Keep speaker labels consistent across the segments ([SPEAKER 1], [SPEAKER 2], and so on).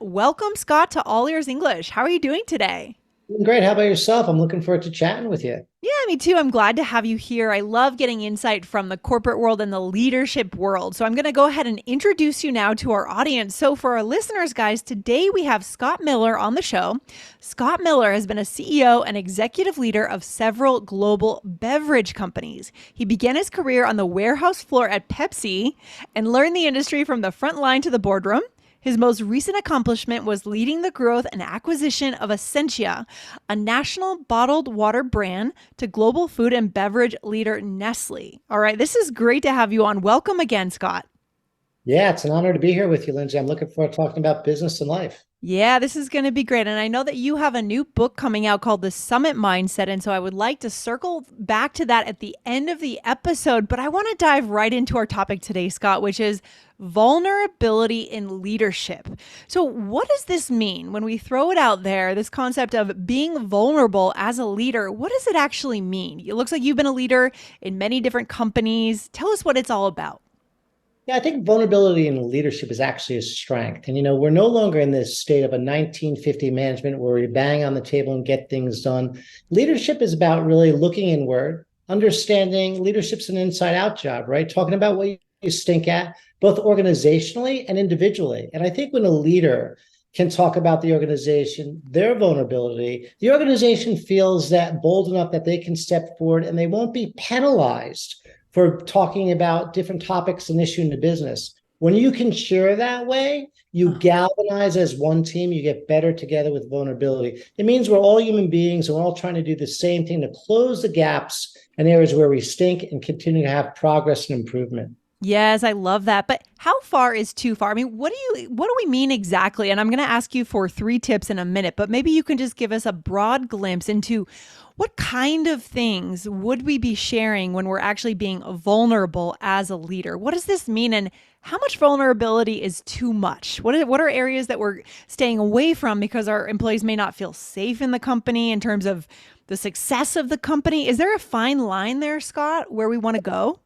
[SPEAKER 1] welcome, Scott, to All Ears English. How are you doing today?
[SPEAKER 2] Doing great. How about yourself? I'm looking forward to chatting with you.
[SPEAKER 1] Yeah, me too. I'm glad to have you here. I love getting insight from the corporate world and the leadership world. So I'm going to go ahead and introduce you now to our audience. So for our listeners, guys, today we have Scott Miller on the show. Scott Miller has been a CEO and executive leader of several global beverage companies. He began his career on the warehouse floor at Pepsi and learned the industry from the front line to the boardroom. His most recent accomplishment was leading the growth and acquisition of Essentia, a national bottled water brand, to global food and beverage leader Nestle. All right, this is great to have you on. Welcome again, Scott.
[SPEAKER 2] Yeah, it's an honor to be here with you, Lindsay. I'm looking forward to talking about business and life.
[SPEAKER 1] Yeah, this is going to be great. And I know that you have a new book coming out called The Summit Mindset. And so I would like to circle back to that at the end of the episode. But I want to dive right into our topic today, Scott, which is vulnerability in leadership. So, what does this mean when we throw it out there, this concept of being vulnerable as a leader? What does it actually mean? It looks like you've been a leader in many different companies. Tell us what it's all about.
[SPEAKER 2] Yeah, I think vulnerability in leadership is actually a strength. And, we're no longer in this state of a 1950 management where we bang on the table and get things done. Leadership is about really looking inward, understanding leadership's an inside out job, right? Talking about what you stink at, both organizationally and individually. And I think when a leader can talk about the organization, their vulnerability, the organization feels that bold enough that they can step forward and they won't be penalized for talking about different topics and issue in the business. When you can share that way, you galvanize as one team, you get better together with vulnerability. It means we're all human beings and we're all trying to do the same thing to close the gaps and areas where we stink and continue to have progress and improvement.
[SPEAKER 1] Yes, I love that. But how far is too far? I mean, what do we mean exactly? And I'm going to ask you for 3 tips in a minute, but maybe you can just give us a broad glimpse into what kind of things would we be sharing when we're actually being vulnerable as a leader? What does this mean, and how much vulnerability is too much? What are areas that we're staying away from because our employees may not feel safe in the company in terms of the success of the company? Is there a fine line there, Scott, where we want to go?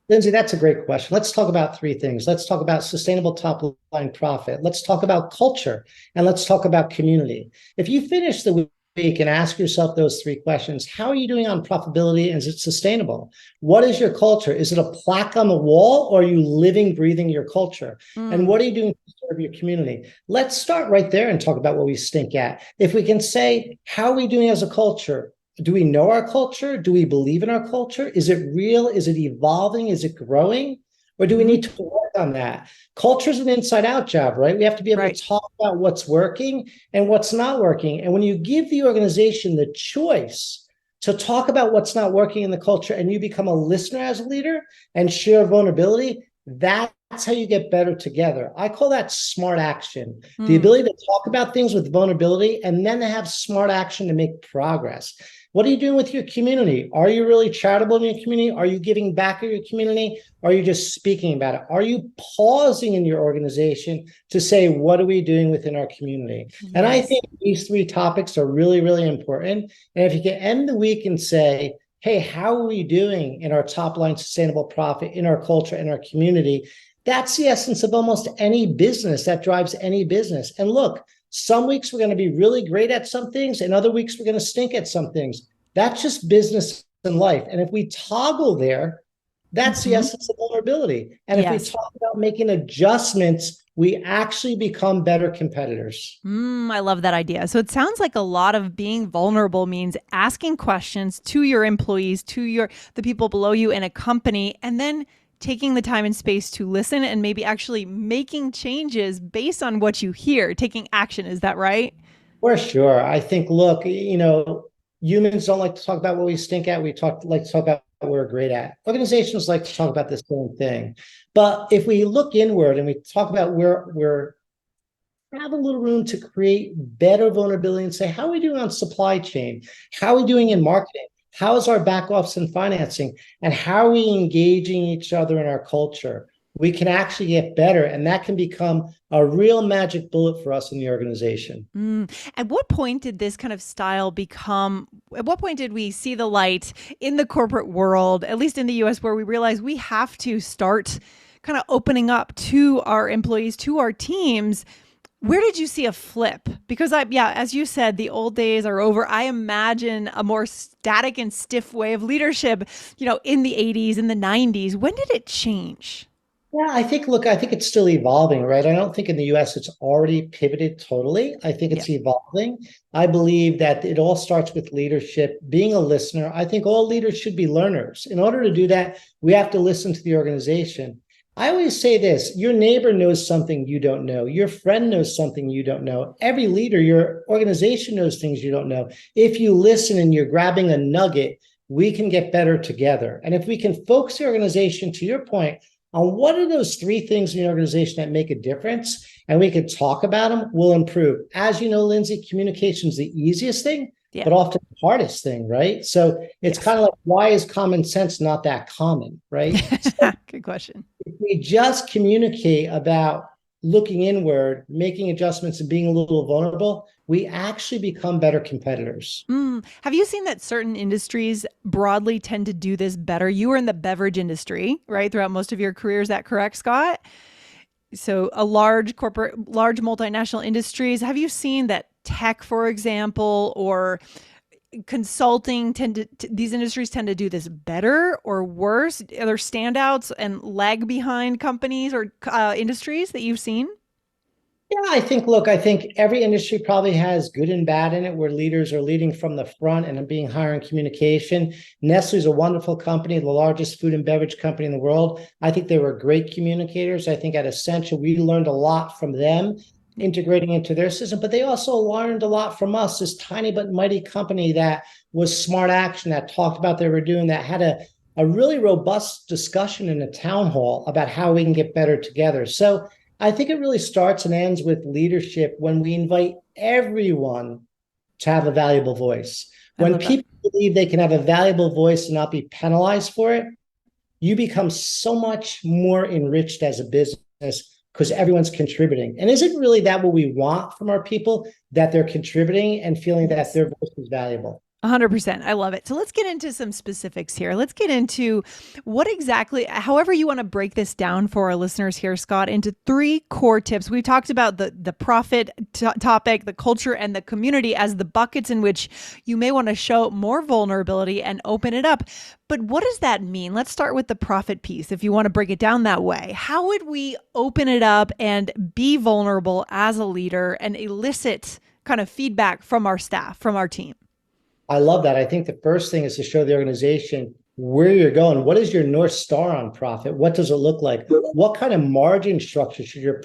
[SPEAKER 2] Lindsay, that's a great question. Let's talk about 3 things. Let's talk about sustainable top line profit. Let's talk about culture, and let's talk about community. If you finish the week and ask yourself those 3 questions, how are you doing on profitability? And is it sustainable? What is your culture? Is it a plaque on the wall, or are you living, breathing your culture? And what are you doing to serve your community? Let's start right there and talk about what we stink at. If we can say, how are we doing as a culture? Do we know our culture? Do we believe in our culture? Is it real? Is it evolving? Is it growing? Or do we need to work on that? Culture is an inside out job, right? We have to be able
[SPEAKER 1] Right.
[SPEAKER 2] to talk about what's working and what's not working. And when you give the organization the choice to talk about what's not working in the culture and you become a listener as a leader and share vulnerability, that's how you get better together. I call that smart action. The
[SPEAKER 1] Mm.
[SPEAKER 2] ability to talk about things with vulnerability and then to have smart action to make progress. What are you doing with your community? Are you really charitable in your community? Are you giving back to your community? Are you just speaking about it? Are you pausing in your organization to say, what are we doing within our community? And I
[SPEAKER 1] Yes.
[SPEAKER 2] think these 3 topics are really, really important. And if you can end the week and say, hey, how are we doing in our top line sustainable profit, in our culture, in our community? That's the essence of almost any business that drives any business. And look, some weeks we're going to be really great at some things, and other weeks we're going to stink at some things. That's just business and life. And if we toggle there, that's the
[SPEAKER 1] Hmm.
[SPEAKER 2] essence of vulnerability. And if we
[SPEAKER 1] Yes.
[SPEAKER 2] talk about making adjustments, we actually become better competitors.
[SPEAKER 1] I love that idea. So it sounds like a lot of being vulnerable means asking questions to your employees, to the people below you in a company, and then taking the time and space to listen and maybe actually making changes based on what you hear, taking action. Is that right?
[SPEAKER 2] For sure. I think, look, humans don't like to talk about what we stink at. Like to talk about what we're great at. Organizations like to talk about the same thing. But if we look inward and we talk about where we're have a little room to create better vulnerability and say, how are we doing on supply chain? How are we doing in marketing? How is our back office and financing? And how are we engaging each other in our culture? We can actually get better, and that can become a real magic bullet for us in the organization.
[SPEAKER 1] At what point did this kind of style become? At what point did we see the light in the corporate world, at least in the US, where we realize we have to start kind of opening up to our employees, to our teams, Where did you see a flip? Because yeah, as you said, the old days are over. I imagine a more static and stiff way of leadership, in the 80s and the 90s. When did it change?
[SPEAKER 2] Yeah, look, I think it's still evolving, right? I don't think in the US it's already pivoted totally. I think
[SPEAKER 1] Yeah.
[SPEAKER 2] it's evolving. I believe that it all starts with leadership, being a listener. I think all leaders should be learners. In order to do that, we have to listen to the organization. I always say this: your neighbor knows something you don't know, your friend knows something you don't know. Every leader, your organization knows things you don't know. If you listen and you're grabbing a nugget, we can get better together. And if we can focus the organization, to your point, on what are those three things in the organization that make a difference, and we could talk about them, we'll improve. As you know, Lindsay, communication is the easiest thing,
[SPEAKER 1] Yeah.
[SPEAKER 2] but often the hardest thing, right? So it's
[SPEAKER 1] Yes.
[SPEAKER 2] kind of like, why is common sense not that common, right? So
[SPEAKER 1] Good question.
[SPEAKER 2] if we just communicate about looking inward, making adjustments, and being a little vulnerable, we actually become better competitors.
[SPEAKER 1] Have you seen that certain industries broadly tend to do this better? You were in the beverage industry, right, throughout most of your career. Is that correct, Scott? So, a large corporate, large multinational industries. Have you seen that tech, for example, or consulting these industries tend to do this better or worse? Are there standouts and lag behind companies or industries that you've seen?
[SPEAKER 2] Yeah, look, I think every industry probably has good and bad in it, where leaders are leading from the front and being higher in communication. Nestle is a wonderful company, the largest food and beverage company in the world. I think they were great communicators. I think at Essential, we learned a lot from them integrating into their system, but they also learned a lot from us, this tiny but mighty company that was Smart Action, that talked about they were doing, that had a really robust discussion in a town hall about how we can get better together. So I think it really starts and ends with leadership when we invite everyone to have a valuable voice.
[SPEAKER 1] I
[SPEAKER 2] When
[SPEAKER 1] love that.
[SPEAKER 2] people believe they can have a valuable voice and not be penalized for it, you become so much more enriched as a business because everyone's contributing. And isn't really that what we want from our people, that they're contributing and feeling that
[SPEAKER 1] Yes.
[SPEAKER 2] their voice is valuable?
[SPEAKER 1] 100%. I love it. So let's get into some specifics here. Let's get into what exactly, however you want to break this down for our listeners here, Scott, into three core tips. We talked about the profit topic, the culture, and the community as the buckets in which you may want to show more vulnerability and open it up. But what does that mean? Let's start with the profit piece. If you want to break it down that way, how would we open it up and be vulnerable as a leader and elicit kind of feedback from our staff, from our team?
[SPEAKER 2] I love that. I think the first thing is to show the organization where you're going. What is your North Star on profit? What does it look like? What kind of margin structure should your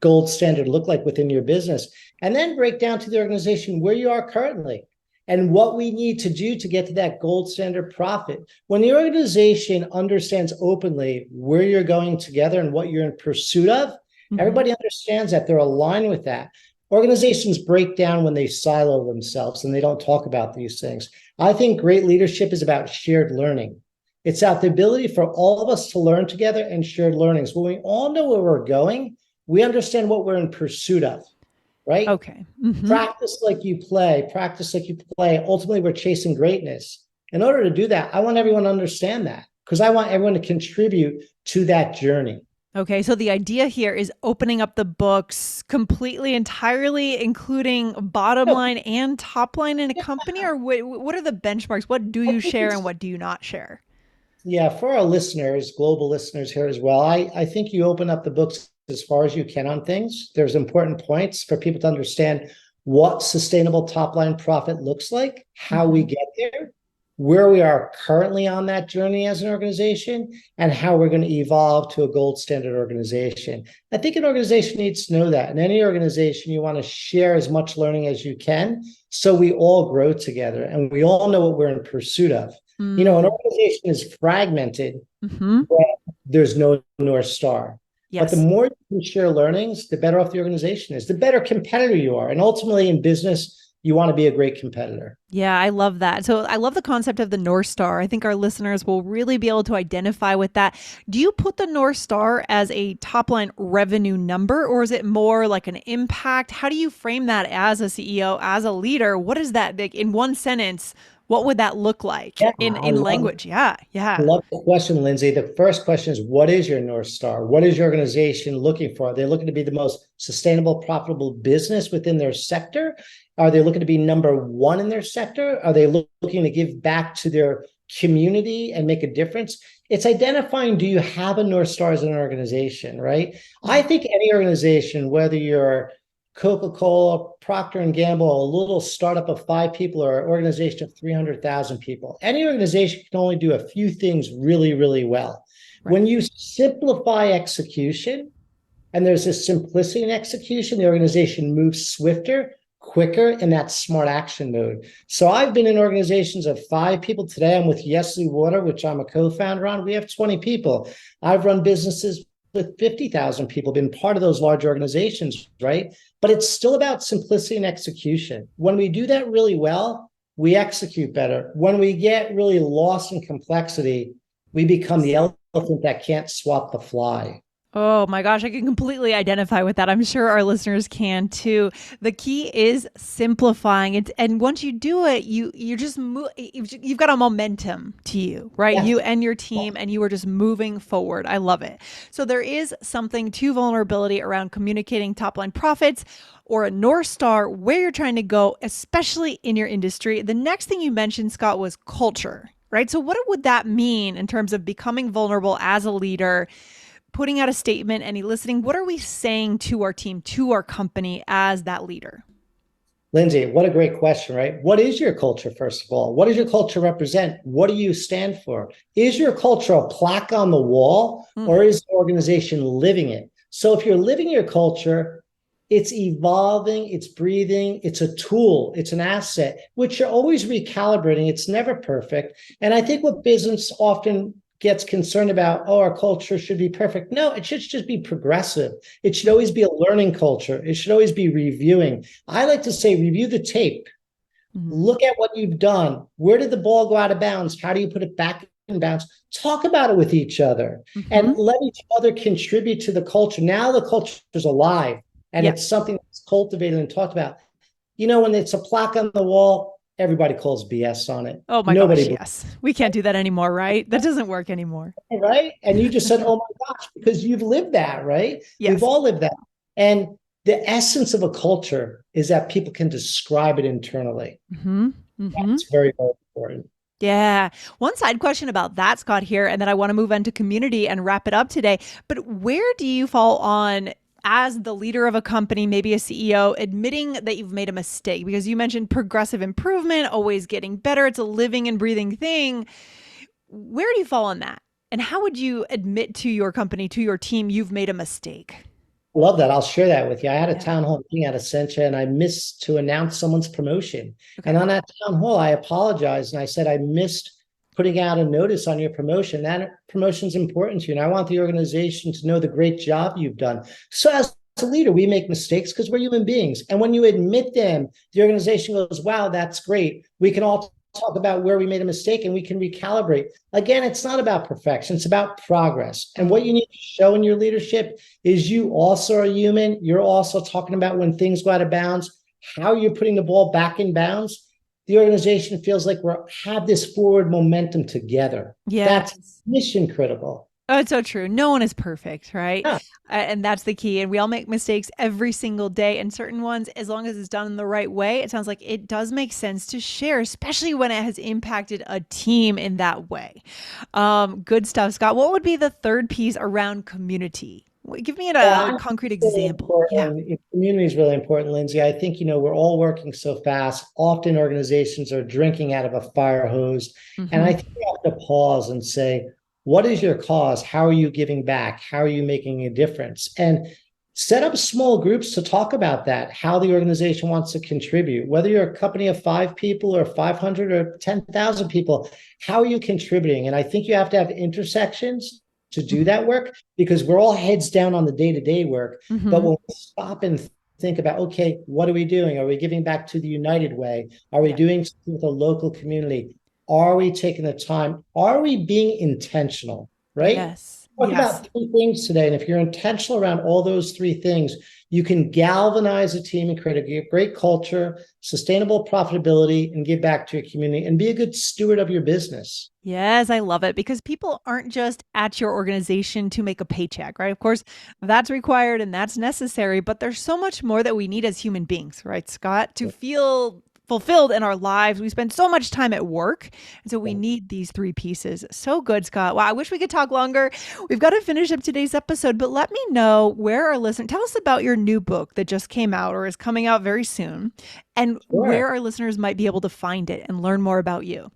[SPEAKER 2] gold standard look like within your business? And then break down to the organization where you are currently and what we need to do to get to that gold standard profit. When the organization understands openly where you're going together and what you're in pursuit of, everybody understands that, they're aligned with that. Organizations break down when they silo themselves and they don't talk about these things. I think great leadership is about shared learning. It's about the ability for all of us to learn together and shared learnings. When we all know where we're going, we understand what we're in pursuit of, right?
[SPEAKER 1] Okay.
[SPEAKER 2] Practice like you play, practice like you play. Ultimately, we're chasing greatness. In order to do that, I want everyone to understand that, because I want everyone to contribute to that journey.
[SPEAKER 1] Okay, so the idea here is opening up the books completely, entirely, including bottom
[SPEAKER 2] No,
[SPEAKER 1] line and top line in a company, or what are the benchmarks? What do you share and what do you not share?
[SPEAKER 2] yeah, for our listeners, global listeners here as well, I think you open up the books as far as you can on things. There's important points for people to understand what sustainable top line profit looks like, how we get there, where we are currently on that journey as an organization, and how we're going to evolve to a gold standard organization. I think an organization needs to know that. In any organization, you want to share as much learning as you can so we all grow together and we all know what we're in pursuit of. You know, an organization is fragmented when there's no North Star. But the
[SPEAKER 1] Yes.
[SPEAKER 2] more you can share learnings, the better off the organization is, the better competitor you are. And ultimately in business, you want to be a great competitor.
[SPEAKER 1] Yeah, I love that. So I love the concept of the North Star. I think our listeners will really be able to identify with that. Do you put the North Star as a top line revenue number, or is it more like an impact? How do you frame that as a CEO, as a leader? What is that, like, in one sentence? What would that look like
[SPEAKER 2] Yeah,
[SPEAKER 1] in language? Yeah,
[SPEAKER 2] I
[SPEAKER 1] yeah.
[SPEAKER 2] love the question, Lindsay. The first question is, what is your North Star? What is your organization looking for? Are they looking to be the most sustainable, profitable business within their sector? Are they looking to be number one in their sector? Are they looking to give back to their community and make a difference? It's identifying, do you have a North Star as an organization, right? I think any organization, whether you're Coca-Cola, Procter and Gamble, a little startup of 5 people, or an organization of 300,000 people. Any organization can only do a few things really, really well.
[SPEAKER 1] Right.
[SPEAKER 2] When you simplify execution, and there's a simplicity in execution, the organization moves swifter, quicker in that smart action mode. So I've been in organizations of 5 people. Today I'm with Yesley Water, which I'm a co-founder on. We have 20 people. I've run businesses with 50,000 people, been part of those large organizations, right? But it's still about simplicity and execution. When we do that really well, we execute better. When we get really lost in complexity, we become the elephant that can't swat the fly.
[SPEAKER 1] Oh my gosh, I can completely identify with that. I'm sure our listeners can too. The key is simplifying it, and once you do it, you just move. You've got a momentum to you, right?
[SPEAKER 2] Yes.
[SPEAKER 1] You and your team, and you are just moving forward. I love it. So there is something to vulnerability around communicating top line profits or a North Star where you're trying to go, especially in your industry. The next thing you mentioned, Scott, was culture, right? So what would that mean in terms of becoming vulnerable as a leader? Putting out a statement and eliciting, what are we saying to our team, to our company as that leader?
[SPEAKER 2] Lindsay, what a great question, right? What is your culture, first of all? What does your culture represent? What do you stand for? Is your culture a plaque on the wall, or is the organization living it? So if you're living your culture, it's evolving, it's breathing, it's a tool, it's an asset, which you're always recalibrating. It's never perfect. And I think what business often gets concerned about, oh, our culture should be perfect. No, it should just be progressive. It should always be a learning culture. It should always be reviewing. I like to say, review the tape. Look at what you've done. Where did the ball go out of bounds? How do you put it back in bounds? Talk about it with each other and let each other contribute to the culture. Now the culture is alive and it's something that's cultivated and talked about. You know, when it's a plaque on the wall, everybody calls BS on it.
[SPEAKER 1] Oh my
[SPEAKER 2] Nobody
[SPEAKER 1] gosh, yes. We can't do that anymore, right? That doesn't work anymore.
[SPEAKER 2] right? And you just said, oh my gosh, because you've lived that, right?
[SPEAKER 1] Yes.
[SPEAKER 2] We've all lived that. And the essence of a culture is that people can describe it internally. That's very, very important.
[SPEAKER 1] Yeah. One side question about that, Scott, here, and then I want to move on to community and wrap it up today. But where do you fall on as the leader of a company, maybe a CEO, admitting that you've made a mistake? Because you mentioned progressive improvement, always getting better. It's a living and breathing thing. Where do you fall on that? And how would you admit to your company, to your team, you've made a mistake?
[SPEAKER 2] Love that. I'll share that with you. I had a town hall meeting at Essentia and I missed to announce someone's promotion. Okay. And on that town hall, I apologized and I said, I missed putting out a notice on your promotion. That promotion is important to you. And I want the organization to know the great job you've done. So as a leader, we make mistakes because we're human beings. And when you admit them, the organization goes, wow, that's great. We can all talk about where we made a mistake and we can recalibrate. Again, it's not about perfection. It's about progress. And what you need to show in your leadership is you also are human. You're also talking about when things go out of bounds, how you're putting the ball back in bounds. The organization feels like we have this forward momentum together.
[SPEAKER 1] Yeah.
[SPEAKER 2] That's mission critical.
[SPEAKER 1] Oh, it's so true. No one is perfect, right?
[SPEAKER 2] Yeah.
[SPEAKER 1] And that's the key. And we all make mistakes every single day. And certain ones, as long as it's done in the right way, it sounds like it does make sense to share, especially when it has impacted a team in that way. Good stuff, Scott. What would be the third piece around community? Give me a concrete example.
[SPEAKER 2] Yeah. Community is really important, Lindsay. I think, we're all working so fast. Often organizations are drinking out of a fire hose. And I think we have to pause and say, what is your cause? How are you giving back? How are you making a difference? And set up small groups to talk about that, how the organization wants to contribute. Whether you're a company of 5 people or 500 or 10,000 people, how are you contributing? And I think you have to have intersections to do that work because we're all heads down on the day-to-day work. But when we stop and think about, okay, what are we doing? Are we giving back to the United Way? Are we doing something with a local community? Are we taking the time? Are we being intentional, right?
[SPEAKER 1] Yes.
[SPEAKER 2] Talk about 3 things today. And if you're intentional around all those 3 things, you can galvanize a team and create a great culture, sustainable profitability, and give back to your community and be a good steward of your business.
[SPEAKER 1] Yes, I love it because people aren't just at your organization to make a paycheck, right? Of course, that's required and that's necessary, but there's so much more that we need as human beings, right, Scott? To feel fulfilled in our lives. We spend so much time at work. And so we need these three pieces. So good, Scott. Wow, I wish we could talk longer. We've got to finish up today's episode, but let me know where our listeners, tell us about your new book that just came out or is coming out very soon, and where
[SPEAKER 2] Sure.
[SPEAKER 1] our listeners might be able to find it and learn more about you.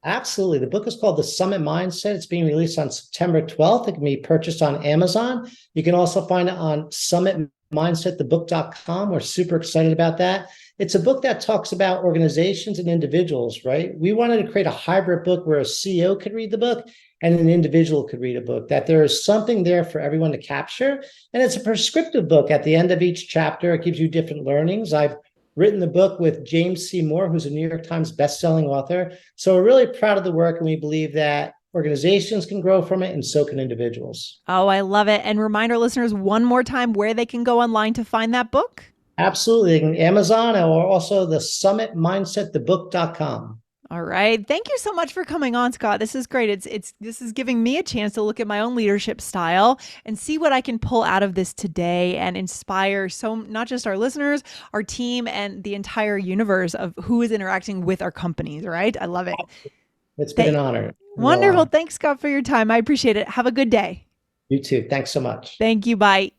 [SPEAKER 2] Absolutely. The book is called The Summit Mindset. It's being released on September 12th. It can be purchased on Amazon. You can also find it on summitmindsetthebook.com. We're super excited about that. It's a book that talks about organizations and individuals, right? We wanted to create a hybrid book where a CEO could read the book and an individual could read a book, that there is something there for everyone to capture. And it's a prescriptive book. At the end of each chapter, it gives you different learnings. I've written the book with James C. Moore, who's a New York Times bestselling author. So we're really proud of the work, and we believe that organizations can grow from it, and so can individuals.
[SPEAKER 1] Oh, I love it. And remind our listeners one more time where they can go online to find that book.
[SPEAKER 2] Absolutely. Amazon or also the summitmindsetthebook.com.
[SPEAKER 1] All right. Thank you so much for coming on, Scott. This is great. This is giving me a chance to look at my own leadership style and see what I can pull out of this today and inspire so not just our listeners, our team, and the entire universe of who is interacting with our companies, right? I love it.
[SPEAKER 2] It's been an honor.
[SPEAKER 1] Wonderful. Thanks, Scott, for your time. I appreciate it. Have a good day.
[SPEAKER 2] You too. Thanks so much.
[SPEAKER 1] Thank you. Bye.